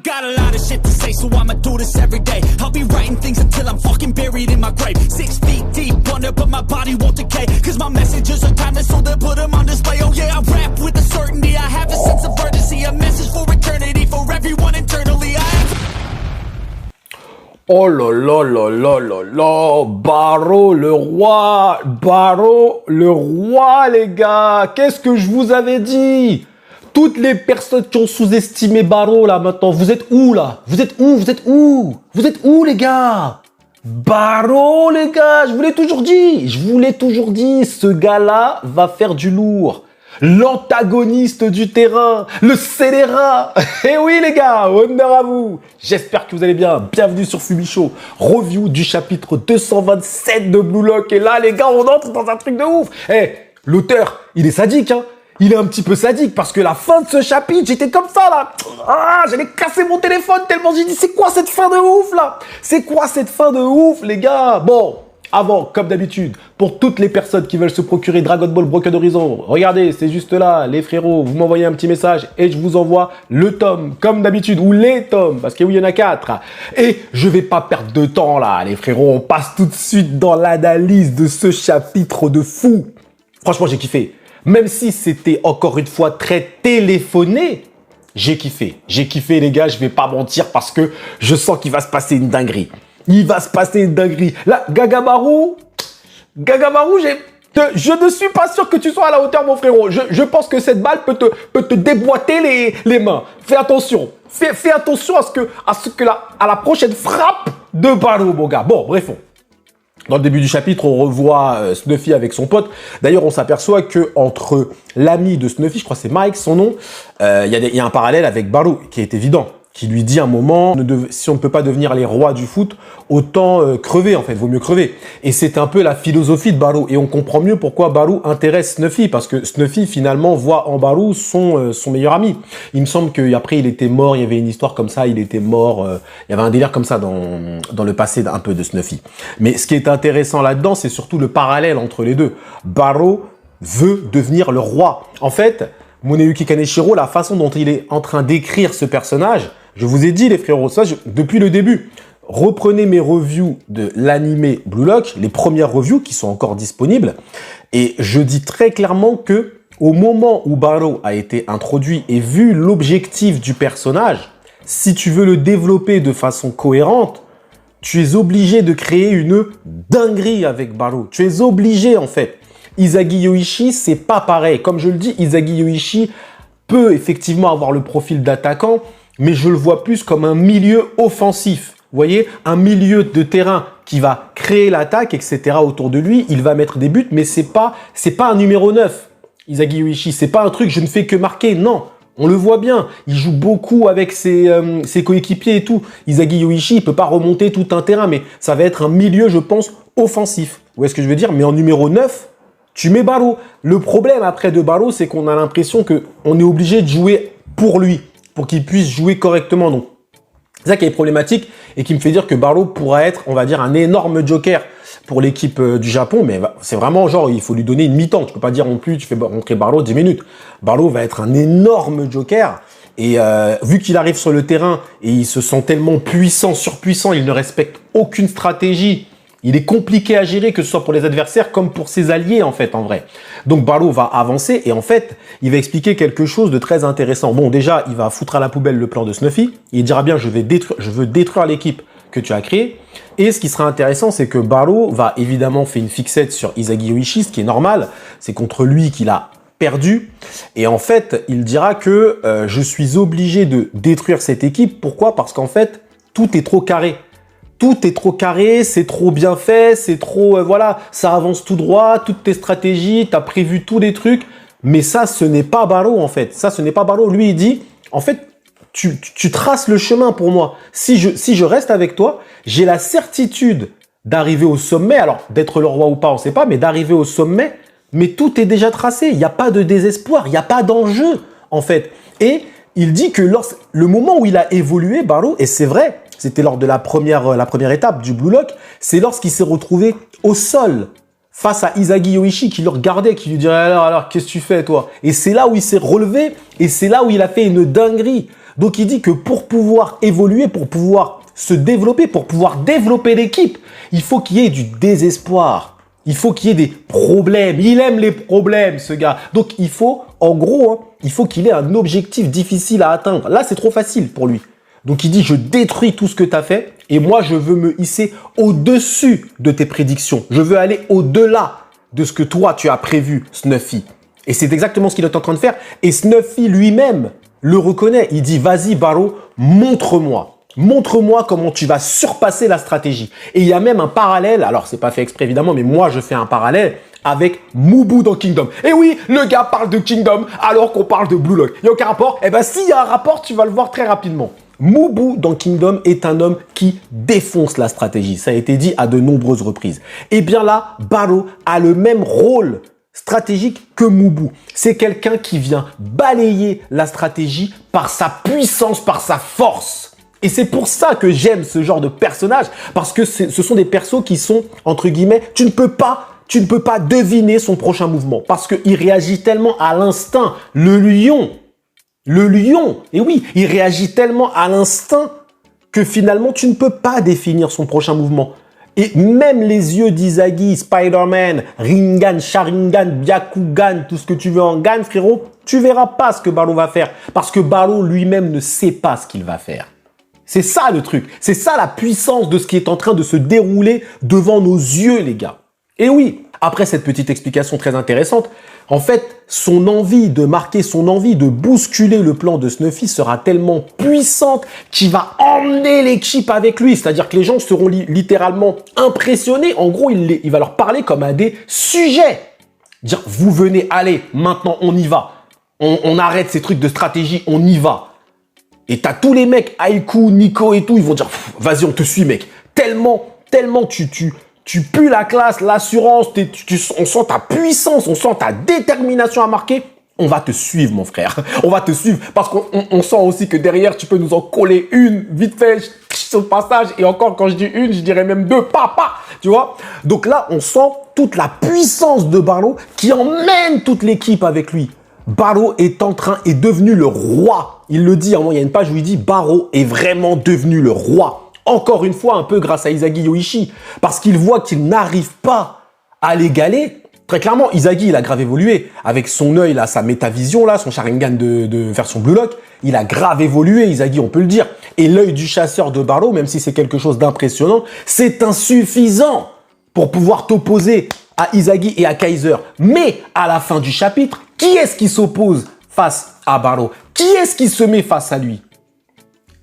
got a lot of shit to say, so I'ma do this every day. I'll be writing things until I'm fucking buried in my grave. 6 feet deep under, but my body won't decay. Cause my messages are timeless, so they'll put them on display. Oh yeah, I rap with a certainty, I have a sense of urgency. A message for eternity, for everyone internally. Oh là là là là là là, Barreau le roi, Barreau le roi les gars, qu'est-ce que je vous avais dit? Toutes les personnes qui ont sous-estimé Barreau là maintenant, vous êtes où là? Vous êtes où? Vous êtes où? Vous êtes où les gars? Barreau les gars, je vous l'ai toujours dit, ce gars-là va faire du lourd. L'antagoniste du terrain, le scélérat. Eh oui les gars, honneur à vous. J'espère que vous allez bien. Bienvenue sur Fumichaud. Review du chapitre 227 de Blue Lock. Et là les gars, on entre dans un truc de ouf. Eh, l'auteur, il est sadique hein. Il est un petit peu sadique parce que la fin de ce chapitre, j'étais comme ça là. Ah, j'allais casser mon téléphone tellement j'ai dit c'est quoi cette fin de ouf là? C'est quoi cette fin de ouf les gars? Bon, avant, comme d'habitude, pour toutes les personnes qui veulent se procurer Dragon Ball Broken Horizon, regardez, c'est juste là, les frérots, vous m'envoyez un petit message et je vous envoie le tome, comme d'habitude, ou les tomes, parce que oui, il y en a 4. Et je vais pas perdre de temps là, les frérots, on passe tout de suite dans l'analyse de ce chapitre de fou. Franchement, j'ai kiffé. Même si c'était encore une fois très téléphoné, j'ai kiffé. J'ai kiffé les gars, je vais pas mentir parce que je sens qu'il va se passer une dinguerie. Il va se passer une dinguerie. Là, Gagamaru, je ne suis pas sûr que tu sois à la hauteur, mon frérot. Je pense que cette balle peut te déboîter les mains. Fais attention. Fais attention à la prochaine frappe de Barreau, mon gars. Bon, bref. Dans le début du chapitre, on revoit Snuffy avec son pote. D'ailleurs, on s'aperçoit que entre l'ami de Snuffy, je crois que c'est Mike, son nom, il y a un parallèle avec Barreau qui est évident. Qui lui dit à un moment, si on ne peut pas devenir les rois du foot, autant crever en fait, vaut mieux crever. Et c'est un peu la philosophie de Barreau. Et on comprend mieux pourquoi Barreau intéresse Snuffy, parce que Snuffy finalement voit en Barreau son meilleur ami. Il me semble qu'après il était mort, il y avait une histoire comme ça, il était mort, il y avait un délire comme ça dans le passé un peu de Snuffy. Mais ce qui est intéressant là-dedans, c'est surtout le parallèle entre les deux. Barreau veut devenir le roi. En fait, Muneyuki Kaneshiro, la façon dont il est en train d'écrire ce personnage, je vous ai dit les frérots, ça depuis le début. Reprenez mes reviews de l'animé Blue Lock, les premières reviews qui sont encore disponibles. Et je dis très clairement que au moment où Barreau a été introduit et vu l'objectif du personnage, si tu veux le développer de façon cohérente, tu es obligé de créer une dinguerie avec Barreau. Tu es obligé en fait. Izagi Yoichi, c'est pas pareil. Comme je le dis, Izagi Yoichi peut effectivement avoir le profil d'attaquant, mais je le vois plus comme un milieu offensif. Vous voyez, un milieu de terrain qui va créer l'attaque, etc. autour de lui. Il va mettre des buts, mais c'est pas un numéro 9. Izagi Yoichi, c'est pas un truc je ne fais que marquer. Non, on le voit bien. Il joue beaucoup avec ses coéquipiers et tout. Izagi Yoichi, il peut pas remonter tout un terrain, mais ça va être un milieu, je pense, offensif. Vous voyez ce que je veux dire? Mais en numéro 9, tu mets Barreau. Le problème après de Barreau, c'est qu'on a l'impression qu'on est obligé de jouer pour lui, pour qu'il puisse jouer correctement. Donc, c'est ça qui est problématique et qui me fait dire que Barreau pourra être, on va dire, un énorme joker pour l'équipe du Japon. Mais c'est vraiment genre, il faut lui donner une mi-temps. Tu peux pas dire non plus, tu fais rentrer Barreau 10 minutes. Barreau va être un énorme joker. Et vu qu'il arrive sur le terrain et il se sent tellement puissant, surpuissant, il ne respecte aucune stratégie. Il est compliqué à gérer, que ce soit pour les adversaires comme pour ses alliés, en fait, en vrai. Donc, Barreau va avancer et, en fait, il va expliquer quelque chose de très intéressant. Bon, déjà, il va foutre à la poubelle le plan de Snuffy. Il dira bien, je veux détruire l'équipe que tu as créée. Et ce qui sera intéressant, c'est que Barreau va évidemment faire une fixette sur Izagi Yoichi, ce qui est normal. C'est contre lui qu'il a perdu. Et en fait, il dira que je suis obligé de détruire cette équipe. Pourquoi? Parce qu'en fait, tout est trop carré. Tout est trop carré, c'est trop bien fait, c'est trop... voilà, ça avance tout droit, toutes tes stratégies, tu as prévu tous les trucs. Mais ça, ce n'est pas Barreau, en fait. Ça, ce n'est pas Barreau. Lui, il dit, en fait, tu traces le chemin pour moi. Si je reste avec toi, j'ai la certitude d'arriver au sommet. Alors, d'être le roi ou pas, on ne sait pas, mais d'arriver au sommet. Mais tout est déjà tracé. Il n'y a pas de désespoir, il n'y a pas d'enjeu, en fait. Et il dit que le moment où il a évolué, Barreau, et c'est vrai, c'était lors de la première étape du Blue Lock, c'est lorsqu'il s'est retrouvé au sol face à Izagi Yoichi qui le regardait, qui lui dirait alors qu'est-ce que tu fais toi? Et c'est là où il s'est relevé et c'est là où il a fait une dinguerie. Donc il dit que pour pouvoir évoluer, pour pouvoir se développer, pour pouvoir développer l'équipe, il faut qu'il y ait du désespoir. Il faut qu'il y ait des problèmes. Il aime les problèmes, ce gars. Donc il faut, en gros, hein, il faut qu'il ait un objectif difficile à atteindre. Là, c'est trop facile pour lui. Donc il dit, je détruis tout ce que tu as fait et moi, je veux me hisser au-dessus de tes prédictions. Je veux aller au-delà de ce que toi, tu as prévu, Snuffy. Et c'est exactement ce qu'il est en train de faire. Et Snuffy lui-même le reconnaît. Il dit, vas-y, Barreau, montre-moi. Montre-moi comment tu vas surpasser la stratégie. Et il y a même un parallèle, alors c'est pas fait exprès évidemment, mais moi je fais un parallèle avec Mubu dans Kingdom. Et oui, le gars parle de Kingdom alors qu'on parle de Blue Lock. Il n'y a aucun rapport? Eh bien, s'il y a un rapport, tu vas le voir très rapidement. Mubu dans Kingdom est un homme qui défonce la stratégie. Ça a été dit à de nombreuses reprises. Et bien là, Barreau a le même rôle stratégique que Mubu. C'est quelqu'un qui vient balayer la stratégie par sa puissance, par sa force. Et c'est pour ça que j'aime ce genre de personnage, parce que ce sont des persos qui sont, entre guillemets, tu ne peux pas deviner son prochain mouvement, parce qu'il réagit tellement à l'instinct. Le lion, et oui, il réagit tellement à l'instinct que finalement, tu ne peux pas définir son prochain mouvement. Et même les yeux d'Izagi, Spider-Man, Rinnegan, Sharingan, Byakugan, tout ce que tu veux en Gan, frérot, tu verras pas ce que Barreau va faire, parce que Barreau lui-même ne sait pas ce qu'il va faire. C'est ça le truc, c'est ça la puissance de ce qui est en train de se dérouler devant nos yeux, les gars. Et oui, après cette petite explication très intéressante, en fait, son envie de marquer, son envie de bousculer le plan de Snuffy sera tellement puissante qu'il va emmener l'équipe avec lui. C'est-à-dire que les gens seront littéralement impressionnés. En gros, il va leur parler comme à des sujets. Dire, vous venez, allez, maintenant on y va. On arrête ces trucs de stratégie, on y va. Et t'as tous les mecs, Aiku, Nico et tout, ils vont dire, vas-y, on te suit, mec. Tellement tu pues la classe, l'assurance, on sent ta puissance, on sent ta détermination à marquer. On va te suivre, mon frère. On va te suivre parce qu'on sent aussi que derrière, tu peux nous en coller une, vite fait, sur le passage. Et encore, quand je dis une, je dirais même deux, papa, tu vois. Donc là, on sent toute la puissance de Barreau qui emmène toute l'équipe avec lui. Barreau est devenu le roi. Il le dit, il y a une page où il dit Barreau est vraiment devenu le roi. Encore une fois, un peu grâce à Izagi Yoichi. Parce qu'il voit qu'il n'arrive pas à l'égaler. Très clairement, Izagi, il a grave évolué. Avec son œil, là, sa métavision, là, son Sharingan de version Blue Lock, il a grave évolué, Izagi, on peut le dire. Et l'œil du chasseur de Barreau, même si c'est quelque chose d'impressionnant, c'est insuffisant pour pouvoir t'opposer à Izagi et à Kaiser. Mais à la fin du chapitre, qui est-ce qui s'oppose face à Barreau? Qui est-ce qui se met face à lui?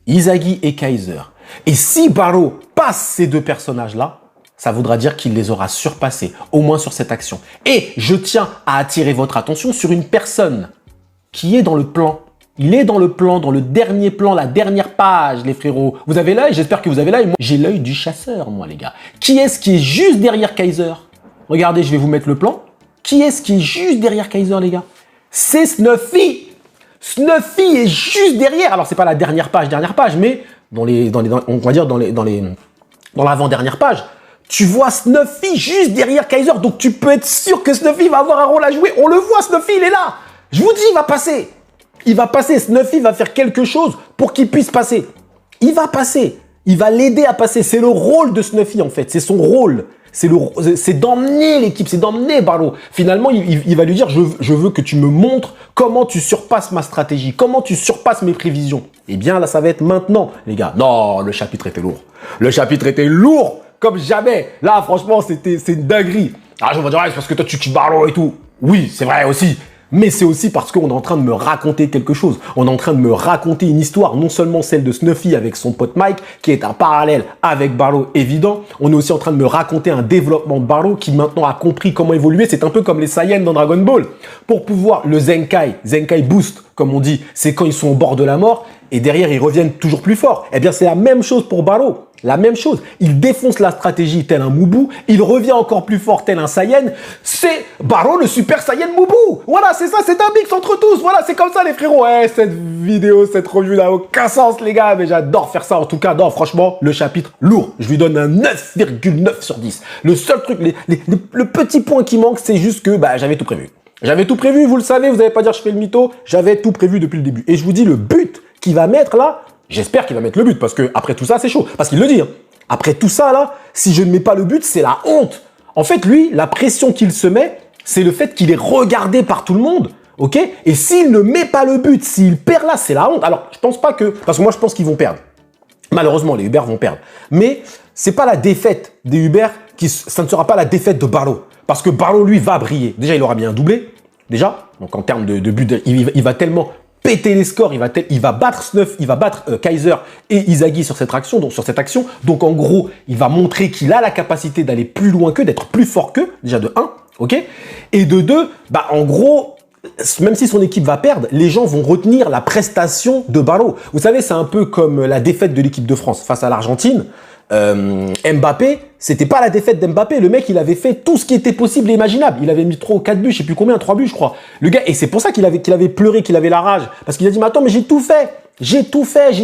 Izagi et Kaiser. Et si Barreau passe ces deux personnages-là, ça voudra dire qu'il les aura surpassés, au moins sur cette action. Et je tiens à attirer votre attention sur une personne qui est dans le plan. Il est dans le plan, dans le dernier plan, la dernière page, les frérots. Vous avez l'œil? J'espère que vous avez l'œil. Moi, j'ai l'œil du chasseur, moi, les gars. Qui est-ce qui est juste derrière Kaiser? Regardez, je vais vous mettre le plan. Qui est-ce qui est juste derrière Kaiser, les gars? C'est Snuffy. Snuffy est juste derrière. Alors, c'est pas la dernière page, mais on va dire dans l'avant-dernière page. Tu vois Snuffy juste derrière Kaiser. Donc, tu peux être sûr que Snuffy va avoir un rôle à jouer. On le voit, Snuffy, il est là. Je vous dis, il va passer. Il va passer. Snuffy va faire quelque chose pour qu'il puisse passer. Il va passer. Il va l'aider à passer. C'est le rôle de Snuffy, en fait. C'est son rôle. C'est d'emmener l'équipe, c'est d'emmener Barreau. Finalement, il va lui dire, je veux que tu me montres comment tu surpasses ma stratégie, comment tu surpasses mes prévisions. Eh bien, là, ça va être maintenant, les gars. Non, le chapitre était lourd. Le chapitre était lourd comme jamais. Là, franchement, c'est une dinguerie. Ah, je vais dire, c'est parce que toi, tu tues Barreau et tout. Oui, c'est vrai aussi. Mais c'est aussi parce qu'on est en train de me raconter quelque chose. On est en train de me raconter une histoire, non seulement celle de Snuffy avec son pote Mike, qui est un parallèle avec Barreau évident. On est aussi en train de me raconter un développement de Barreau qui maintenant a compris comment évoluer. C'est un peu comme les Saiyans dans Dragon Ball. Pour pouvoir, le Zenkai Boost, comme on dit, c'est quand ils sont au bord de la mort et derrière ils reviennent toujours plus forts. Eh bien, c'est la même chose pour Barreau. La même chose. Il défonce la stratégie tel un Mubu. Il revient encore plus fort tel un Saiyan. C'est Barreau le Super Saiyan Mubu. Voilà, c'est ça, c'est un mix entre tous. Voilà, c'est comme ça les frérots. Cette vidéo, cette revue n'a aucun sens les gars. Mais j'adore faire ça. En tout cas, non, franchement, le chapitre lourd. Je lui donne un 9,9 sur 10. Le seul truc, le petit point qui manque, c'est juste que j'avais tout prévu. J'avais tout prévu, vous le savez, vous n'allez pas dire je fais le mytho. J'avais tout prévu depuis le début. Et je vous dis le but qu'il va mettre là, j'espère qu'il va mettre le but parce que après tout ça, c'est chaud. Parce qu'il le dit. Hein. Après tout ça là, si je ne mets pas le but, c'est la honte. En fait, lui, la pression qu'il se met, c'est le fait qu'il est regardé par tout le monde. Ok? Et s'il ne met pas le but, s'il perd là, c'est la honte. Alors, je pense pas que... Parce que moi, je pense qu'ils vont perdre. Malheureusement, les Uber vont perdre. Mais c'est pas la défaite des Uber ça ne sera pas la défaite de Barreau. Parce que Barreau, lui, va briller. Déjà, il aura bien un doublé. Déjà. Donc, en termes de but, il va tellement péter les scores. Il va battre Snuff, il va battre Kaiser et Izagi sur cette action. Donc, en gros, il va montrer qu'il a la capacité d'aller plus loin qu'eux, d'être plus fort qu'eux. Déjà, de 1. OK? Et de 2, bah, en gros, même si son équipe va perdre, les gens vont retenir la prestation de Barreau. Vous savez, c'est un peu comme la défaite de l'équipe de France face à l'Argentine. Mbappé, c'était pas la défaite d'Mbappé. Le mec, il avait fait tout ce qui était possible et imaginable. Il avait mis 3 ou 4 buts, je sais plus combien, 3 buts, je crois. Le gars, et c'est pour ça qu'il avait pleuré, qu'il avait la rage. Parce qu'il a dit, mais attends, mais j'ai tout fait. J'ai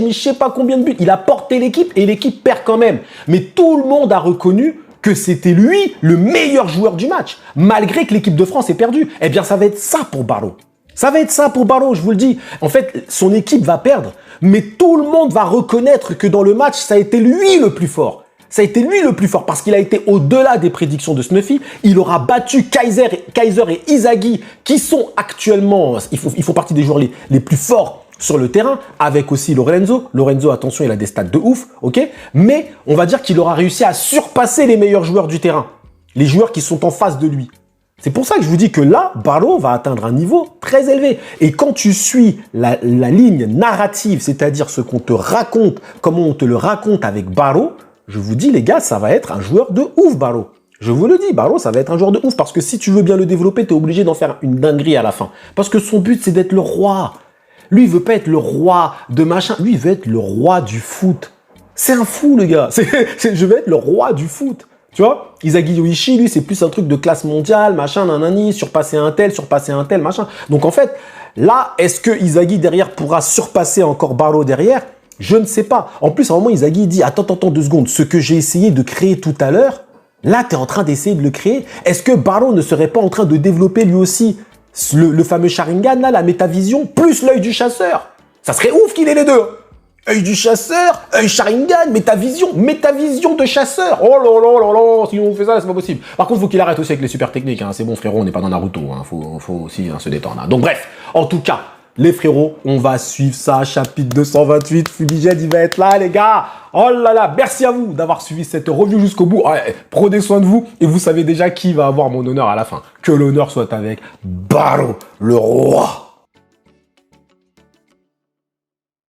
mis je sais pas combien de buts. Il a porté l'équipe et l'équipe perd quand même. Mais tout le monde a reconnu que c'était lui le meilleur joueur du match, malgré que l'équipe de France ait perdu. Eh bien, ça va être ça pour Barreau. Ça va être ça pour Barreau, je vous le dis. En fait, son équipe va perdre, mais tout le monde va reconnaître que dans le match, ça a été lui le plus fort. Ça a été lui le plus fort parce qu'il a été au-delà des prédictions de Snuffy. Il aura battu Kaiser et Izagi, qui sont actuellement, ils font partie des joueurs les plus forts sur le terrain, avec aussi Lorenzo. Lorenzo, attention, il a des stats de ouf, ok? Mais on va dire qu'il aura réussi à surpasser les meilleurs joueurs du terrain. Les joueurs qui sont en face de lui. C'est pour ça que je vous dis que là, Barreau va atteindre un niveau très élevé. Et quand tu suis la ligne narrative, c'est-à-dire ce qu'on te raconte, comment on te le raconte avec Barreau, je vous dis, les gars, ça va être un joueur de ouf, Barreau. Je vous le dis, Barreau, ça va être un joueur de ouf. Parce que si tu veux bien le développer, tu es obligé d'en faire une dinguerie à la fin. Parce que son but, c'est d'être le roi. Lui, il veut pas être le roi de machin. Lui, il veut être le roi du foot. C'est un fou, le gars. Je veux être le roi du foot. Tu vois, Izagi Yoichi, lui, c'est plus un truc de classe mondiale, machin, nanani, surpasser un tel, machin. Donc, en fait, là, est-ce que Izagi, derrière, pourra surpasser encore Barreau derrière? Je ne sais pas. En plus, à un moment, Izagi dit, attends, 2 secondes. Ce que j'ai essayé de créer tout à l'heure, là, tu es en train d'essayer de le créer. Est-ce que Barreau ne serait pas en train de développer lui aussi le fameux Sharingan, là, la métavision, plus l'œil du chasseur? Ça serait ouf qu'il ait les deux. Œil du chasseur, œil Sharingan, métavision de chasseur. Oh là là là là, si on fait ça, c'est pas possible. Par contre, faut qu'il arrête aussi avec les super techniques. Hein. C'est bon, frérot, on n'est pas dans Naruto. Hein. Faut aussi se détendre. Hein. Donc bref, en tout cas, les frérots, on va suivre ça. Chapitre 228, Fumigène, il va être là, les gars. Oh là là, merci à vous d'avoir suivi cette review jusqu'au bout. Ouais, prenez soin de vous et vous savez déjà qui va avoir mon honneur à la fin. Que l'honneur soit avec Barreau, le roi.